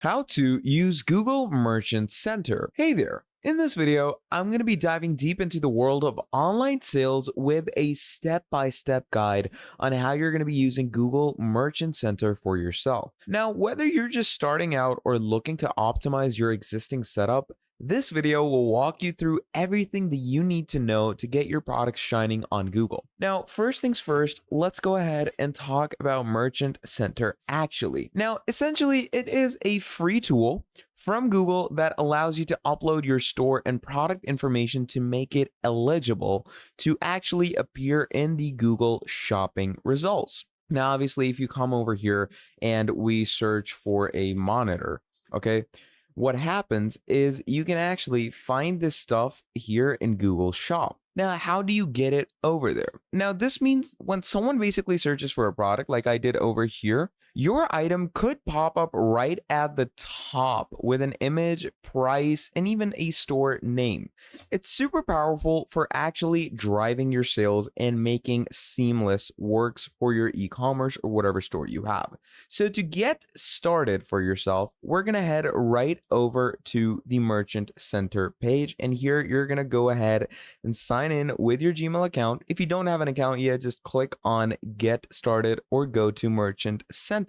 How to use Google Merchant Center. Hey there. In this video, I'm going to be diving deep into the world of online sales with a step-by-step guide on how you're going to be using Google Merchant Center for yourself. Now, whether you're just starting out or looking to optimize your existing setup, this video will walk you through everything that you need to know to get your products shining on Google. Now, first things first, let's go ahead and talk about Merchant Center actually. Now, essentially, it is a free tool from Google that allows you to upload your store and product information to make it eligible to actually appear in the Google shopping results. Now, obviously, if you come over here and we search for a monitor, okay, what happens is you can actually find this stuff here in Google Shop. Now, how do you get it over there? Now, this means when someone basically searches for a product like I did over here, your item could pop up right at the top with an image, price, and even a store name. It's super powerful for actually driving your sales and making seamless works for your e-commerce or whatever store you have. So to get started for yourself, we're going to head right over to the Merchant Center page. And here you're going to go ahead and sign in with your Gmail account. If you don't have an account yet, just click on Get Started or go to Merchant Center.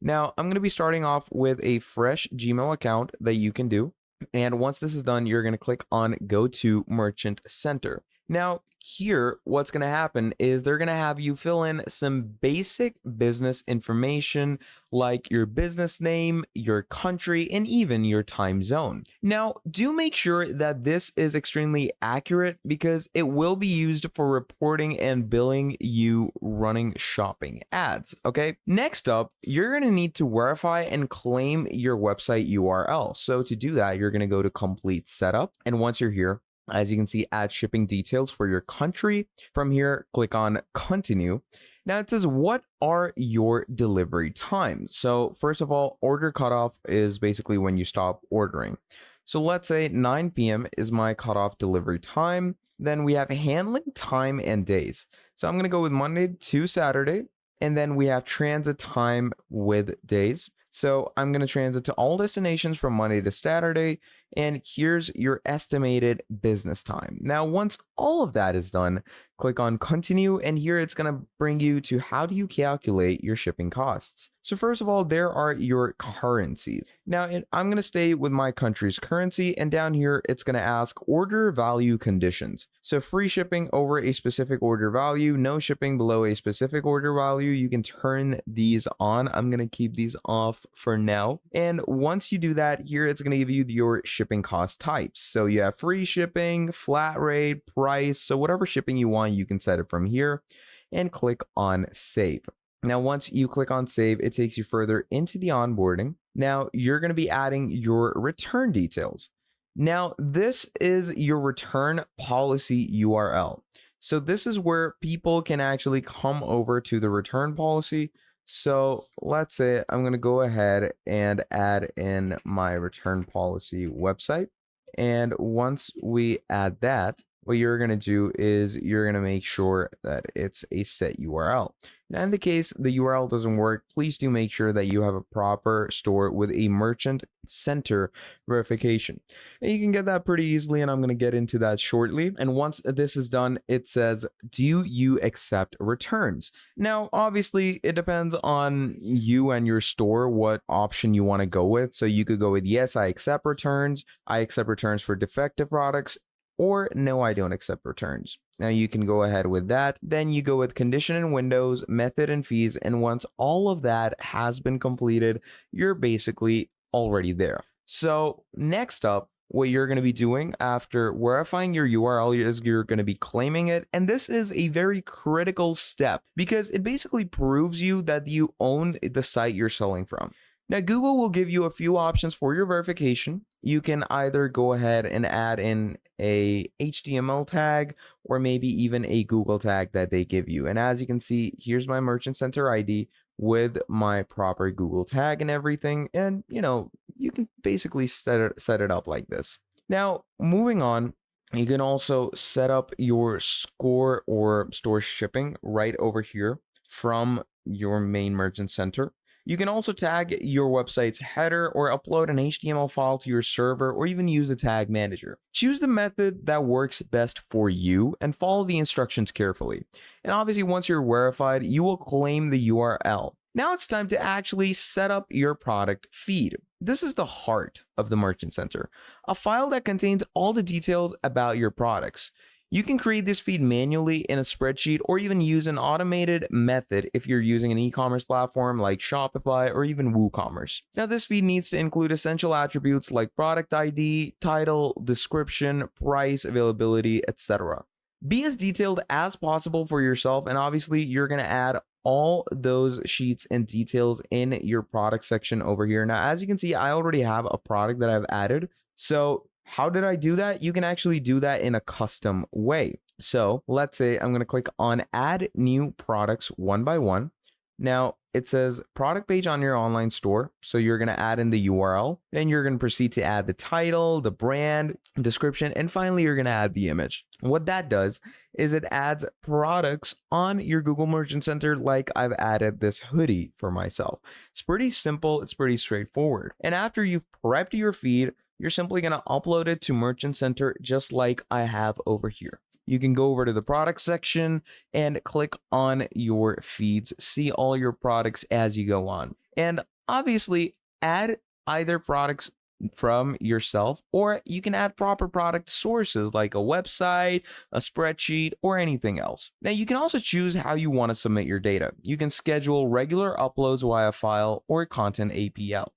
Now, I'm going to be starting off with a fresh Gmail account that you can do. And once this is done, you're going to click on Go to Merchant Center. Now, here, what's going to happen is they're going to have you fill in some basic business information like your business name, your country, and even your time zone. Now, do make sure that this is extremely accurate because it will be used for reporting and billing you running shopping ads, okay? Next up, you're going to need to verify and claim your website URL. So to do that, you're going to go to Complete Setup, and once you're here, as you can see, add shipping details for your country. From here, click on Continue. Now it says, what are your delivery times? So first of all, order cutoff is basically when you stop ordering. So let's say 9 p.m. is my cutoff delivery time. Then we have handling time and days. So I'm going to go with Monday to Saturday. And then we have transit time with days. So I'm going to transit to all destinations from Monday to Saturday, and here's your estimated business time. Now, once all of that is done, click on Continue, and here it's going to bring you to how do you calculate your shipping costs. So first of all, there are your currencies. Now, I'm going to stay with my country's currency, and down here, it's going to ask order value conditions. So free shipping over a specific order value, no shipping below a specific order value. You can turn these on. I'm going to keep these off for now. And once you do that, here it's going to give you your shipping cost types. So you have free shipping, flat rate, price. So whatever shipping you want, you can set it from here and click on Save. Now, once you click on Save, it takes you further into the onboarding. Now, you're going to be adding your return details. Now, this is your return policy URL. So this is where people can actually come over to the return policy. So let's say I'm going to go ahead and add in my return policy website. And once we add that, what you're going to do is you're going to make sure that it's a set URL. Now, in the case the URL doesn't work, please do make sure that you have a proper store with a Merchant Center verification. And you can get that pretty easily, and I'm going to get into that shortly. And once this is done, it says, do you accept returns? Now, obviously, it depends on you and your store what option you want to go with. So you could go with, yes, I accept returns. I accept returns for defective products. Or no, I don't accept returns. Now you can go ahead with that. Then you go with condition and windows, method and fees. And once all of that has been completed, you're basically already there. So next up, what you're going to be doing after verifying your URL is you're going to be claiming it. And this is a very critical step because it basically proves you that you own the site you're selling from. Now, Google will give you a few options for your verification. You can either go ahead and add in a HTML tag or maybe even a Google tag that they give you. And as you can see, here's my Merchant Center ID with my proper Google tag and everything. And, you can basically set it up like this. Now, moving on, you can also set up your score or store shipping right over here from your main Merchant Center. You can also tag your website's header or upload an HTML file to your server or even use a tag manager. Choose the method that works best for you and follow the instructions carefully. And obviously, once you're verified, you will claim the URL. Now it's time to actually set up your product feed. This is the heart of the Merchant Center, a file that contains all the details about your products. You can create this feed manually in a spreadsheet or even use an automated method if you're using an e-commerce platform like Shopify or even WooCommerce. Now, this feed needs to include essential attributes like product ID, title, description, price, availability, etc. Be as detailed as possible for yourself, and obviously you're going to add all those sheets and details in your product section over here. Now, as you can see, I already have a product that I've added. So how did I do that? You can actually do that in a custom way. So let's say I'm going to click on add new products one by one. Now it says product page on your online store. So you're going to add in the URL, then you're going to proceed to add the title, the brand, description, and finally you're going to add the image. What that does is it adds products on your Google Merchant Center, like I've added this hoodie for myself. It's pretty simple. It's pretty straightforward. And after you've prepped your feed, you're simply going to upload it to Merchant Center just like I have over here. You can go over to the product section and click on your feeds, see all your products as you go on. And obviously add either products from yourself, or you can add proper product sources like a website, a spreadsheet, or anything else. Now you can also choose how you want to submit your data. You can schedule regular uploads via file or content APL.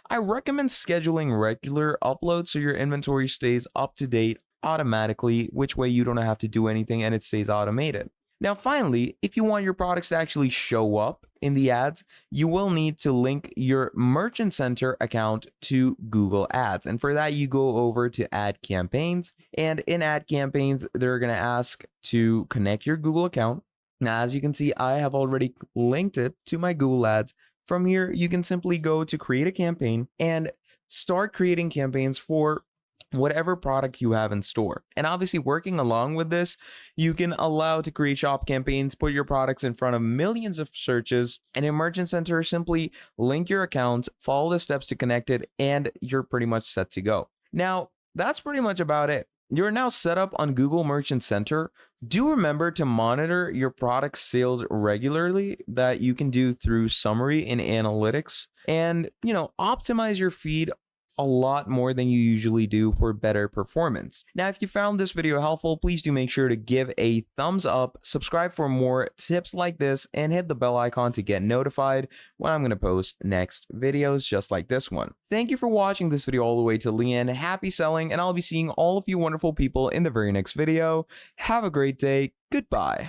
I recommend scheduling regular uploads so your inventory stays up to date automatically, which way you don't have to do anything and it stays automated. Now, finally, if you want your products to actually show up in the ads, you will need to link your Merchant Center account to Google Ads. And for that, you go over to Add Campaigns. And in Add Campaigns, they're going to ask to connect your Google account. Now, as you can see, I have already linked it to my Google Ads. From here, you can simply go to create a campaign and start creating campaigns for whatever product you have in store. And obviously, working along with this, you can allow to create shop campaigns, put your products in front of millions of searches, and in Merchant Center, simply link your accounts, follow the steps to connect it, and you're pretty much set to go. Now, that's pretty much about it. You're now set up on Google Merchant Center. Do remember to monitor your product sales regularly, that you can do through summary and analytics, and optimize your feed a lot more than you usually do for better performance. Now, if you found this video helpful, please do make sure to give a thumbs up, subscribe for more tips like this, and hit the bell icon to get notified when I'm going to post next videos just like this one. Thank you for watching this video all the way to the end. Happy selling, and I'll be seeing all of you wonderful people in the very next video. Have a great day. Goodbye.